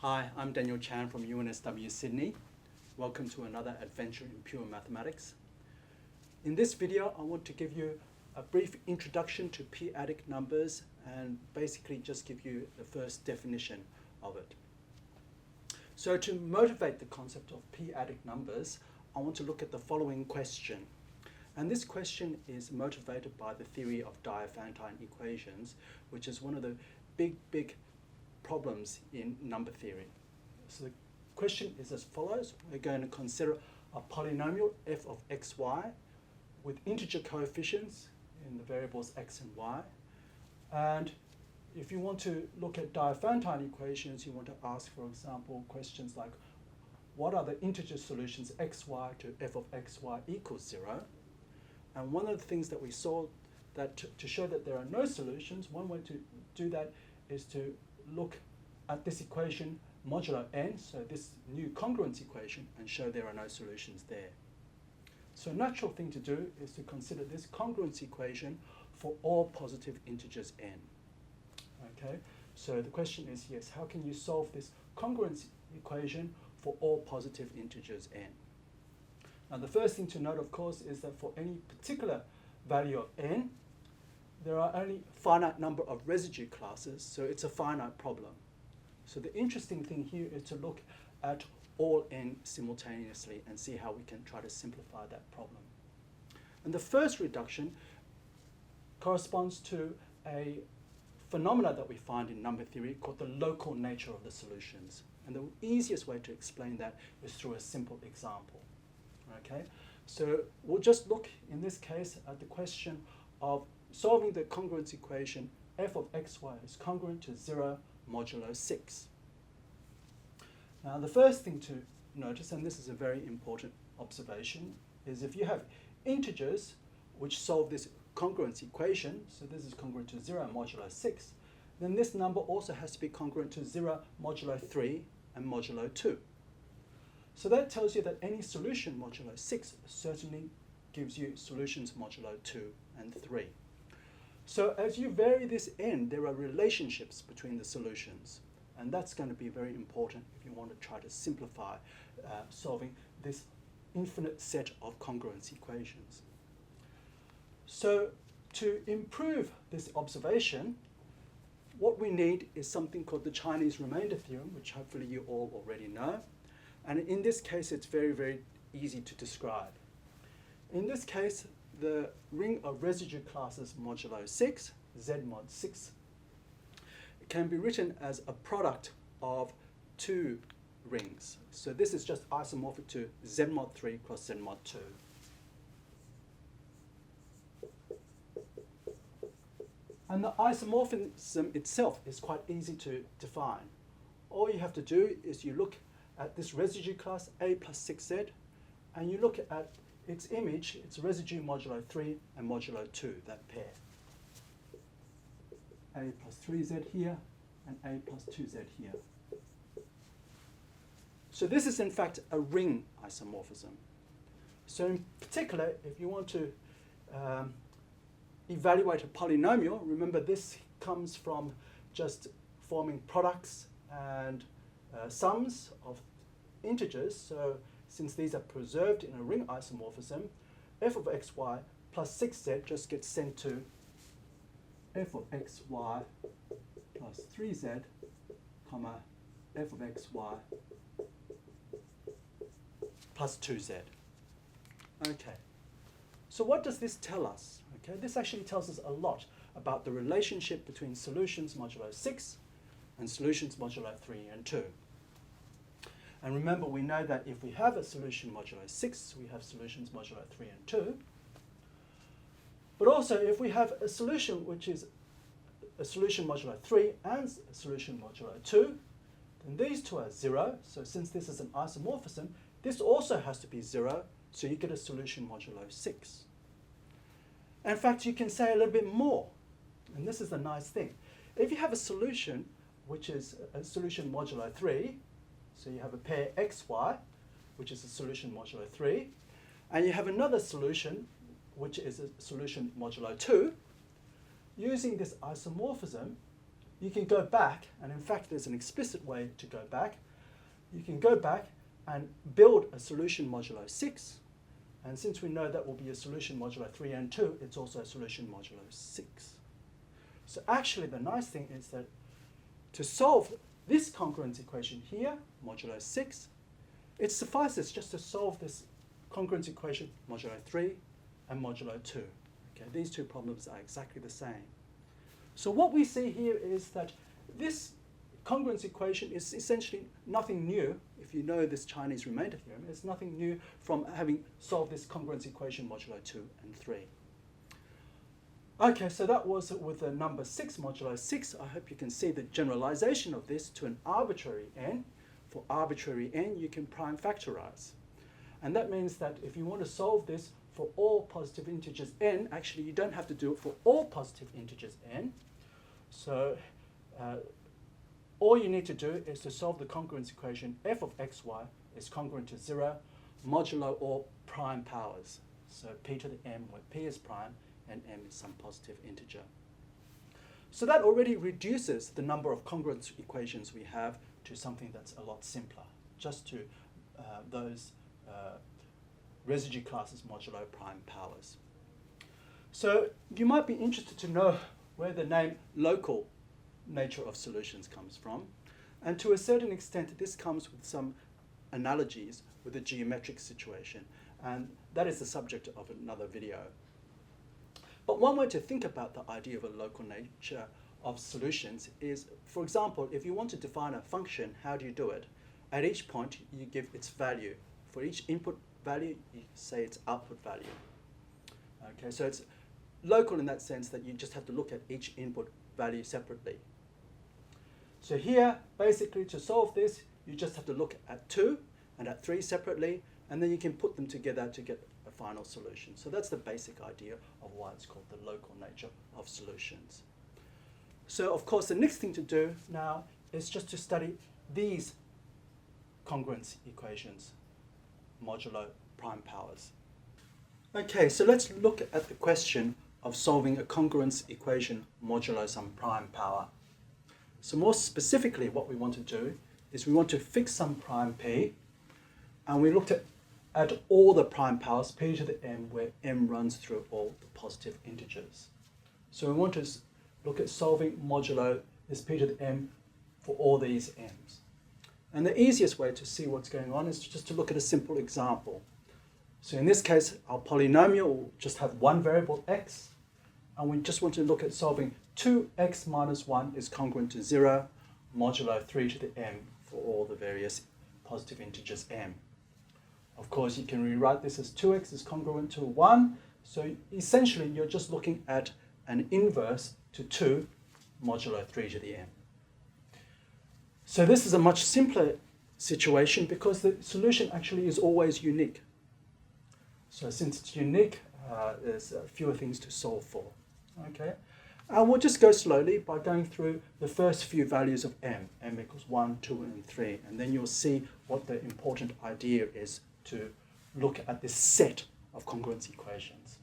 Hi, I'm Daniel Chan from UNSW Sydney. Welcome to another adventure in pure mathematics. In this video, I want to give you a brief introduction to P-Adic numbers and basically just give you the first definition of it. So to motivate the concept of P-Adic numbers, I want to look at the following question. And this question is motivated by the theory of Diophantine equations, which is one of the big problems in number theory. So the question is as follows. We're going to consider a polynomial f of xy with integer coefficients in the variables x and y. And if you want to look at Diophantine equations, you want to ask, for example, questions like, what are the integer solutions xy to f of xy equals 0? And one of the things that we saw that to show that there are no solutions, one way to do that is to look at this equation modulo n, so this new congruence equation, and show there are no solutions there. So a natural thing to do is to consider this congruence equation for all positive integers n. Okay, so the question is, yes, how can you solve this congruence equation for all positive integers n? Now the first thing to note, of course, is that for any particular value of n, there are only a finite number of residue classes, so it's a finite problem. So the interesting thing here is to look at all n simultaneously and see how we can try to simplify that problem. And the first reduction corresponds to a phenomena that we find in number theory called the local nature of the solutions. And the easiest way to explain that is through a simple example. Okay, so we'll just look in this case at the question of solving the congruence equation f of xy is congruent to 0 modulo 6. Now the first thing to notice, and this is a very important observation, is if you have integers which solve this congruence equation, so this is congruent to 0 modulo 6, then this number also has to be congruent to 0 modulo 3 and modulo 2. So that tells you that any solution modulo 6 certainly gives you solutions modulo 2 and 3. So as you vary this n, there are relationships between the solutions. And that's going to be very important if you want to try to simplify solving this infinite set of congruence equations. So to improve this observation, what we need is something called the Chinese remainder theorem, which hopefully you all already know. And in this case, it's very easy to describe. In this case, the ring of residue classes modulo 6, Z mod 6, can be written as a product of two rings. So this is just isomorphic to Z mod 3 cross Z mod 2. And the isomorphism itself is quite easy to define. All you have to do is you look at this residue class, A plus 6Z, and you look at its image, its residue modulo 3 and modulo 2, that pair. A plus 3Z here and A plus 2Z here. So this is in fact a ring isomorphism. So in particular, if you want to evaluate a polynomial, remember this comes from just forming products and sums of integers. So since these are preserved in a ring isomorphism, f of xy plus 6z just gets sent to f of xy plus 3z, comma, f of xy plus 2z. Okay, so what does this tell us? Okay, this actually tells us a lot about the relationship between solutions modulo 6 and solutions modulo 3 and 2. And remember, we know that if we have a solution modulo 6, we have solutions modulo 3 and 2. But also, if we have a solution which is a solution modulo 3 and a solution modulo 2, then these two are 0. So since this is an isomorphism, this also has to be 0, so you get a solution modulo 6. In fact, you can say a little bit more, and this is the nice thing. If you have a solution which is a solution modulo 3, so you have a pair xy, which is a solution modulo 3, and you have another solution, which is a solution modulo 2, using this isomorphism, you can go back, and in fact there's an explicit way to go back. You can go back and build a solution modulo 6, and since we know that will be a solution modulo 3 and 2, it's also a solution modulo 6. So actually the nice thing is that to solve this congruence equation here, modulo 6, it suffices just to solve this congruence equation modulo 3 and modulo 2. Okay, these two problems are exactly the same. So what we see here is that this congruence equation is essentially nothing new. If you know this Chinese remainder theorem, it's nothing new from having solved this congruence equation modulo 2 and 3. Okay, so that was with the number 6, modulo 6. I hope you can see the generalization of this to an arbitrary n. For arbitrary n, you can prime factorize. And that means that if you want to solve this for all positive integers n, actually you don't have to do it for all positive integers n. So all you need to do is to solve the congruence equation f of xy is congruent to 0 modulo all prime powers. So p to the m, where p is prime and m is some positive integer. So that already reduces the number of congruence equations we have to something that's a lot simpler, just to those residue classes modulo prime powers. So you might be interested to know where the name local nature of solutions comes from. And to a certain extent, this comes with some analogies with a geometric situation. And that is the subject of another video. But one way to think about the idea of a local nature of solutions is, for example, if you want to define a function, how do you do it? At each point, you give its value. For each input value, you say its output value. Okay, so it's local in that sense that you just have to look at each input value separately. So here, basically, to solve this, you just have to look at 2 and at 3 separately, and then you can put them together to get a final solution. So that's the basic idea of why it's called the local nature of solutions. So, of course, the next thing to do now is just to study these congruence equations, modulo prime powers. Okay, so let's look at the question of solving a congruence equation modulo some prime power. So more specifically, what we want to do is we want to fix some prime p, and we looked at all the prime powers, p to the m, where m runs through all the positive integers. So we want to look at solving modulo this p to the m for all these m's. And the easiest way to see what's going on is just to look at a simple example. So in this case, our polynomial will just have one variable x, and we just want to look at solving 2x minus 1 is congruent to 0 modulo 3 to the m for all the various positive integers m. Of course, you can rewrite this as 2x is congruent to 1. So essentially, you're just looking at an inverse to 2 modulo 3 to the m. So this is a much simpler situation because the solution actually is always unique. So since it's unique, there's fewer things to solve for. Okay, and we'll just go slowly by going through the first few values of m equals 1, 2, and 3, and then you'll see what the important idea is to look at this set of congruence equations.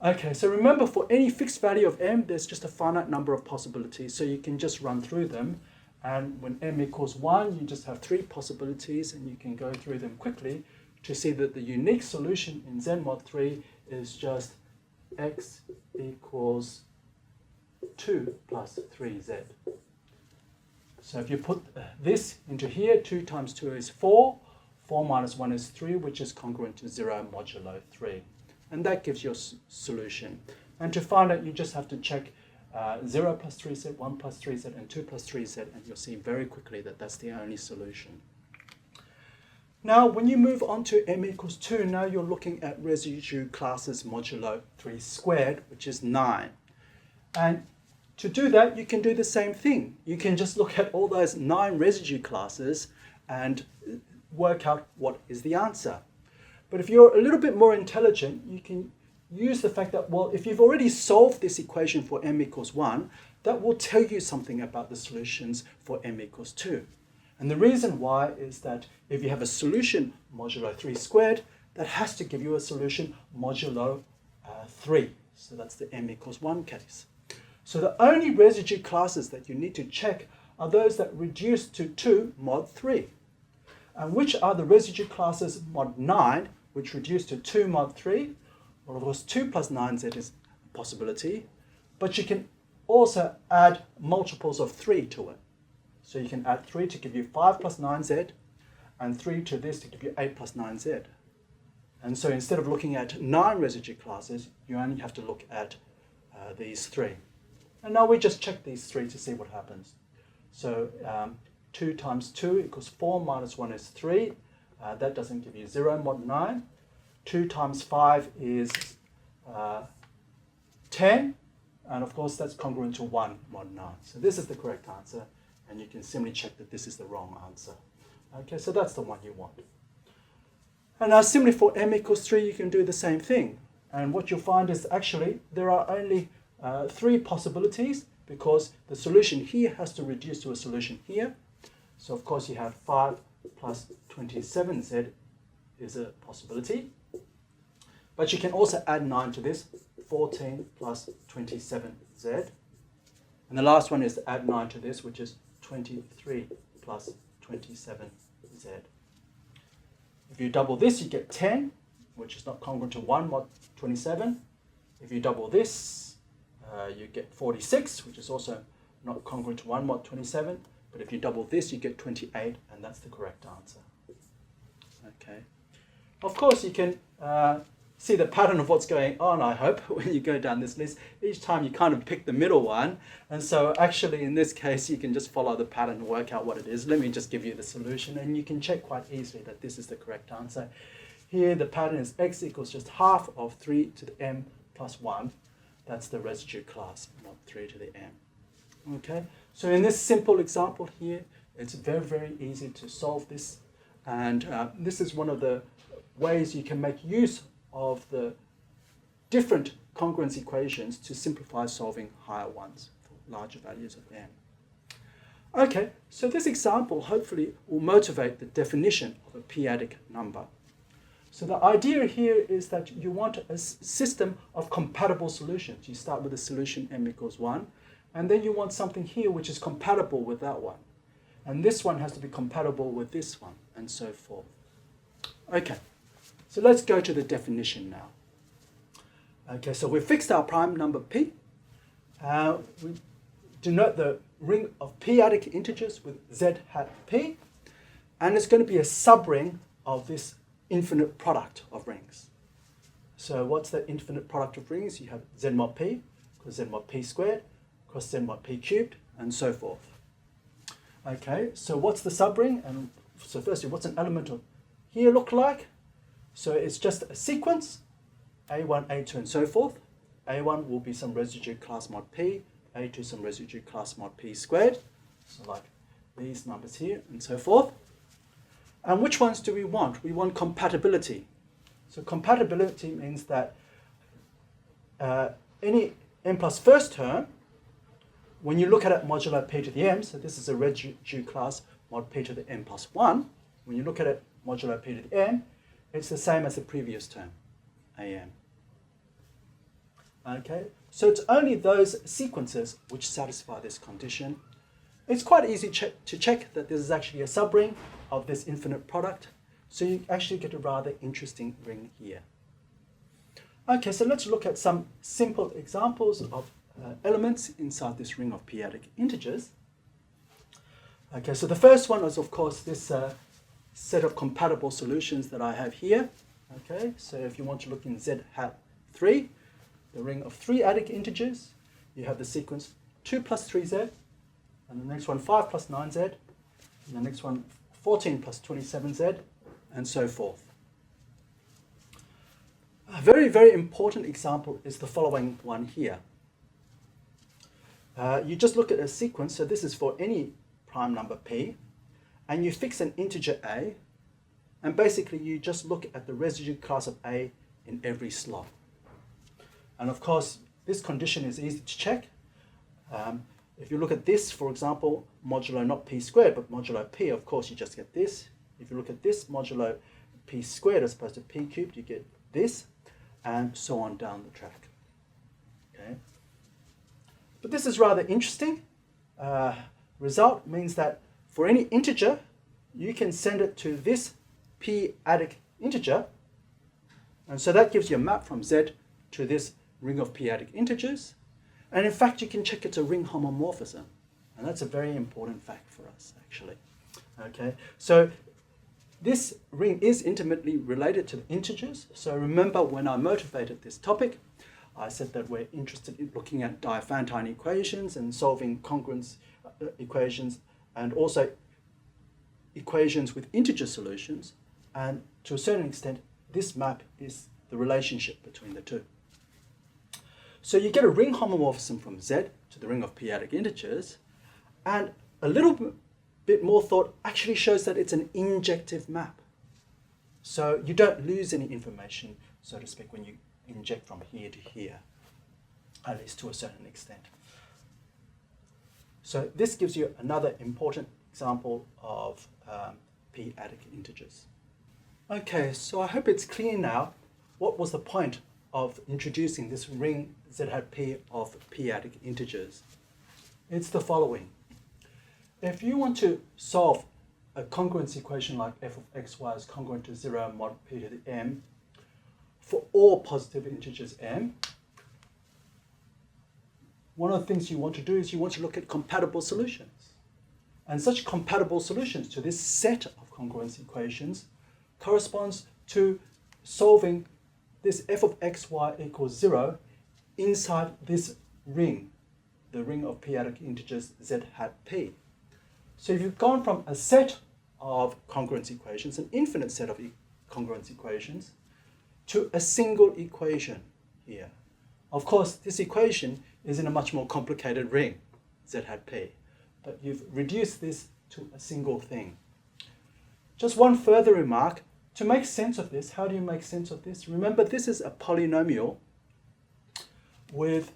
Okay, so remember, for any fixed value of m, there's just a finite number of possibilities, so you can just run through them. And when m equals 1, you just have 3 possibilities, and you can go through them quickly to see that the unique solution in Z mod 3 is just x equals 2 plus 3z. So if you put this into here, 2 times 2 is 4, 4 minus 1 is 3, which is congruent to 0 modulo 3. And that gives your solution. And to find out, you just have to check 0 plus 3z, 1 plus 3z, and 2 plus 3z, and you'll see very quickly that that's the only solution. Now, when you move on to m equals 2, now you're looking at residue classes modulo 3 squared, which is 9. And to do that, you can do the same thing. You can just look at all those 9 residue classes and work out what is the answer. But if you're a little bit more intelligent, you can use the fact that, well, if you've already solved this equation for m equals 1, that will tell you something about the solutions for m equals 2. And the reason why is that if you have a solution modulo 3 squared, that has to give you a solution modulo 3. So that's the m equals 1 case. So the only residue classes that you need to check are those that reduce to 2 mod 3. And which are the residue classes mod 9, which reduce to 2 mod 3? Well, of course, 2 plus 9z is a possibility, but you can also add multiples of 3 to it. So you can add 3 to give you 5 plus 9z, and 3 to this to give you 8 plus 9z. And so instead of looking at 9 residue classes, you only have to look at these 3. And now we just check these 3 to see what happens. So 2 times 2 equals 4, minus 1 is 3. That doesn't give you 0 mod 9. 2 times 5 is 10. And of course, that's congruent to 1 mod 9. So this is the correct answer. And you can simply check that this is the wrong answer. Okay, so that's the one you want. And now similarly for m equals 3, you can do the same thing. And what you'll find is actually there are only 3 possibilities, because the solution here has to reduce to a solution here. So of course you have 5 plus 27z is a possibility. But you can also add 9 to this, 14 plus 27z. And the last one is to add 9 to this, which is 23 plus 27z. If you double this, you get 10, which is not congruent to 1 mod 27. If you double this, you get 46, which is also not congruent to 1 mod 27. But if you double this, you get 28, and that's the correct answer. Okay. Of course, you can see the pattern of what's going on, I hope, when you go down this list. Each time you kind of pick the middle one. And so actually, in this case, you can just follow the pattern and work out what it is. Let me just give you the solution, and you can check quite easily that this is the correct answer. Here, the pattern is x equals just half of 3 to the m plus 1. That's the residue class, not 3 to the m. Okay, so in this simple example here, it's very, very easy to solve this. And this is one of the ways you can make use of the different congruence equations to simplify solving higher ones for larger values of m. Okay, so this example hopefully will motivate the definition of a P-Adic number. So the idea here is that you want a system of compatible solutions. You start with a solution m equals 1, and then you want something here which is compatible with that one. And this one has to be compatible with this one, and so forth. Okay, so let's go to the definition now. Okay, so we fixed our prime number p. We denote the ring of P-Adic integers with z hat p, and it's going to be a subring of this infinite product of rings. So what's the infinite product of rings? You have z mod p, equals z mod p squared, equals z mod p cubed, and so forth. Okay, so what's the subring? And so firstly, what's an element of here look like? So it's just a sequence, a1, a2, and so forth. a1 will be some residue class mod p, a2 some residue class mod p squared, so like these numbers here, and so forth. And which ones do we want? We want compatibility. So compatibility means that any m plus first term, when you look at it modulo p to the m, so this is a residue class mod p to the m plus 1, when you look at it modulo p to the m, it's the same as the previous term, am. Okay, so it's only those sequences which satisfy this condition. It's quite easy to check that this is actually a subring of this infinite product, so you actually get a rather interesting ring here. Okay, so let's look at some simple examples of elements inside this ring of P-Adic integers. Okay, so the first one is, of course, this set of compatible solutions that I have here. Okay, so if you want to look in z hat 3, the ring of 3 adic integers, you have the sequence 2 plus 3z, and the next one 5 plus 9z, and the next one 14 plus 27z, and so forth. A very, very important example is the following one here. You just look at a sequence, so this is for any prime number p, and you fix an integer a, and basically you just look at the residue class of a in every slot. And of course, this condition is easy to check. If you look at this, for example, modulo not p squared, but modulo p, of course you just get this. If you look at this, modulo p squared as opposed to p cubed, you get this, and so on down the track. Okay. But this is rather interesting. Result means that for any integer, you can send it to this P-Adic integer. And so that gives you a map from Z to this ring of P-Adic integers. And in fact, you can check it's a ring homomorphism. And that's a very important fact for us, actually. Okay, so this ring is intimately related to the integers. So remember when I motivated this topic, I said that we're interested in looking at Diophantine equations and solving congruence equations and also equations with integer solutions. And to a certain extent, this map is the relationship between the two. So you get a ring homomorphism from Z to the ring of P-Adic integers, and a little bit more thought actually shows that it's an injective map. So you don't lose any information, so to speak, when you inject from here to here, at least to a certain extent. So this gives you another important example of P-Adic integers. Okay, so I hope it's clear now what was the point of introducing this ring Z hat P of P-Adic integers. It's the following. If you want to solve a congruence equation like f of xy is congruent to 0 mod p to the m for all positive integers m, one of the things you want to do is you want to look at compatible solutions. And such compatible solutions to this set of congruence equations corresponds to solving this f of xy equals 0 inside this ring, the ring of P-Adic integers Z hat P. So if you've gone from a set of congruence equations, an infinite set of congruence equations, to a single equation here. Of course, this equation is in a much more complicated ring, Z hat P, but you've reduced this to a single thing. Just one further remark. To make sense of this, how do you make sense of this? Remember, this is a polynomial with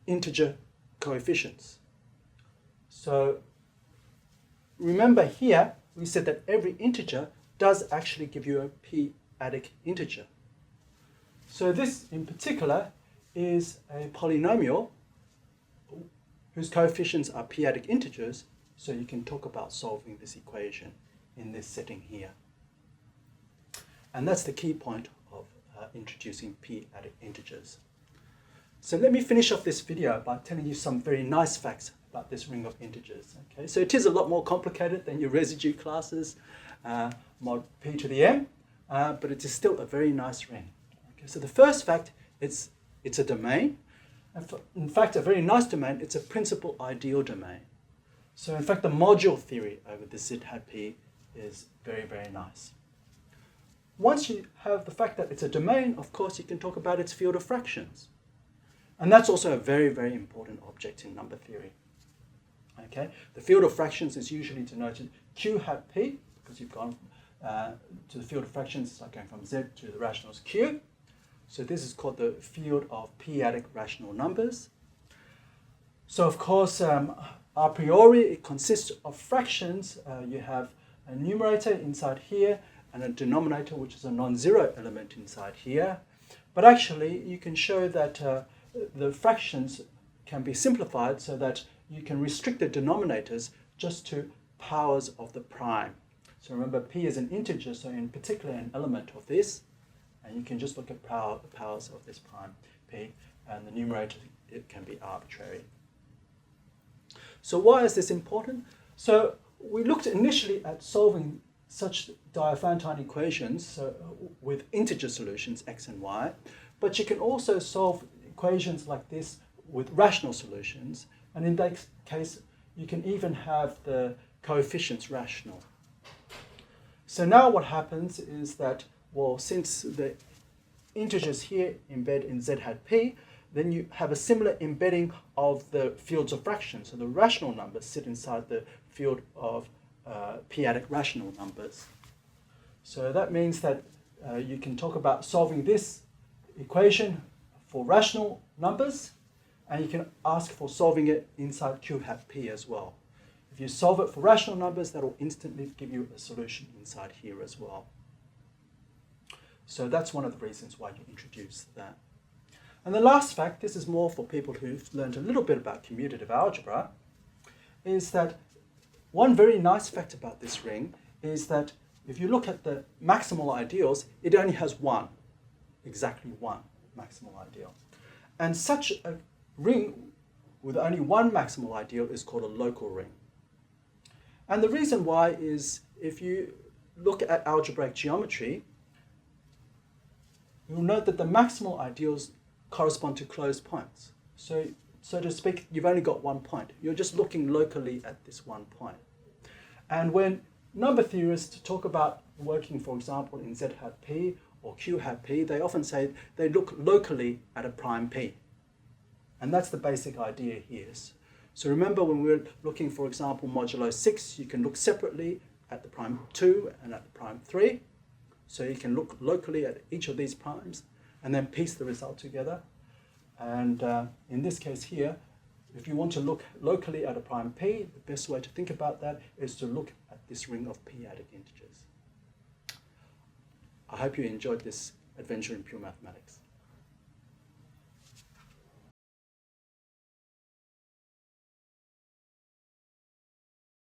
integer coefficients. So remember here, we said that every integer does actually give you a P-Adic integer. So this in particular is a polynomial whose coefficients are P-Adic integers, so you can talk about solving this equation in this setting here. And that's the key point of introducing P-Adic integers. So let me finish off this video by telling you some very nice facts about this ring of integers. Okay, so it is a lot more complicated than your residue classes, mod p to the m, but it is still a very nice ring. Okay, so the first fact, it's a domain. And in fact, a very nice domain. It's a principal ideal domain. So in fact, the module theory over the Z hat P is very, very nice. Once you have the fact that it's a domain, of course, you can talk about its field of fractions. And that's also a very, very important object in number theory. Okay, the field of fractions is usually denoted Q hat P, because you've gone to the field of fractions, it's like going from Z to the rationals Q. So this is called the field of P-Adic rational numbers. So of course, a priori, it consists of fractions. You have a numerator inside here, and a denominator, which is a non-zero element inside here. But actually, you can show that the fractions can be simplified so that you can restrict the denominators just to powers of the prime. So remember, p is an integer, so in particular an element of this, and you can just look at the powers of this prime p, and the numerator, it can be arbitrary. So why is this important? So we looked initially at solving such Diophantine equations, so with integer solutions, x and y, but you can also solve equations like this with rational solutions, and in that case, you can even have the coefficients rational. So now what happens is that, well, since the integers here embed in Z hat P, then you have a similar embedding of the fields of fractions. So the rational numbers sit inside the field of P-Adic rational numbers. So that means that you can talk about solving this equation for rational numbers, and you can ask for solving it inside Q hat P as well. If you solve it for rational numbers, that will instantly give you a solution inside here as well. So that's one of the reasons why you introduce that. And the last fact, this is more for people who've learned a little bit about commutative algebra, is that one very nice fact about this ring is that if you look at the maximal ideals, it only has one, exactly one maximal ideal. And such a ring with only one maximal ideal is called a local ring. And the reason why is if you look at algebraic geometry, you'll note that the maximal ideals correspond to closed points. So to speak, you've only got one point. You're just looking locally at this one point. And when number theorists talk about working, for example, in Z hat P or Q hat P, they often say they look locally at a prime P. And that's the basic idea here. So remember when we're looking, for example, modulo 6, you can look separately at the prime 2 and at the prime 3. So you can look locally at each of these primes and then piece the result together. And in this case here, if you want to look locally at a prime P, the best way to think about that is to look at this ring of P-Adic integers. I hope you enjoyed this adventure in pure mathematics.